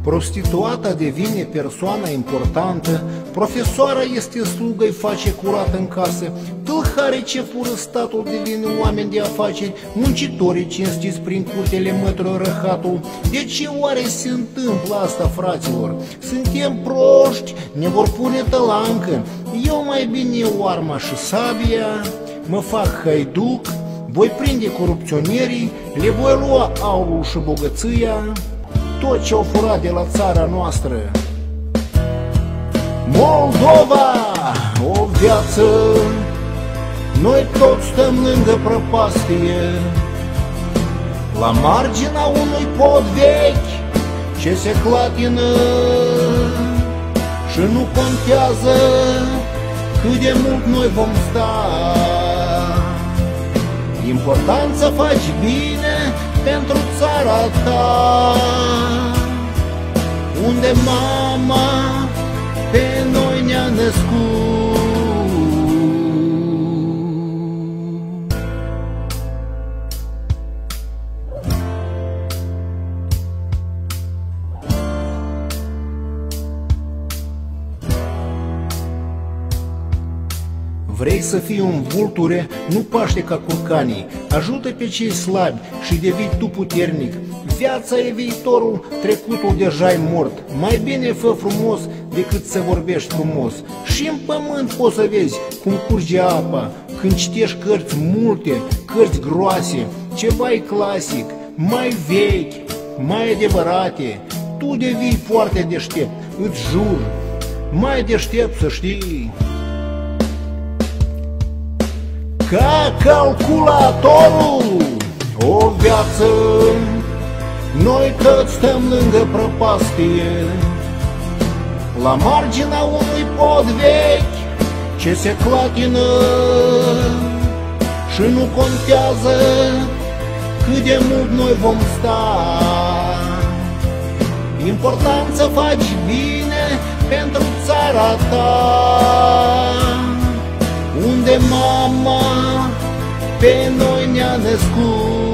Prostituata devine persoana importantă, profesoara este slugă, îi face curat în casă, tâlhare ce fură statul devine oameni de afaceri, muncitorii cinstiți prin curtele mătră răhatul. De ce oare se întâmplă asta, fraților? Suntem proști, ne vor pune tălancă. Eu mai bine o arma și sabia, mă fac haiduc, voi prinde corupționerii, le voi lua aurul și bogăția, tot ce au furat de la țara noastră. Moldova, o viață, noi toți stăm lângă prăpastie, la marginea unui pod vechi ce se clatină și nu contează cât de mult noi vom sta. Important să faci bine pentru țara ta, unde mama pe noi ne-a născut. Vrei să fii un vulture, nu paște ca curcanii, ajută pe cei slabi și devii tu puternic. Viața e viitorul, trecutul deja-i mort. Mai bine fă frumos decât să vorbești frumos. Și în pământ poți să vezi cum curge apa, când citești cărți multe, cărți groase, ceva-i clasic, mai vechi, mai adevărate. Tu devii foarte deștept, îți jur, mai deștept să știi. Ca calculatorul, o viață, noi toți stăm lângă prăpastie, la marginea unui pod vechi ce se clatină și nu contează cât de mult noi vom sta. Important să faci bine pentru țara ta, unde mama pe noi ne-a născut.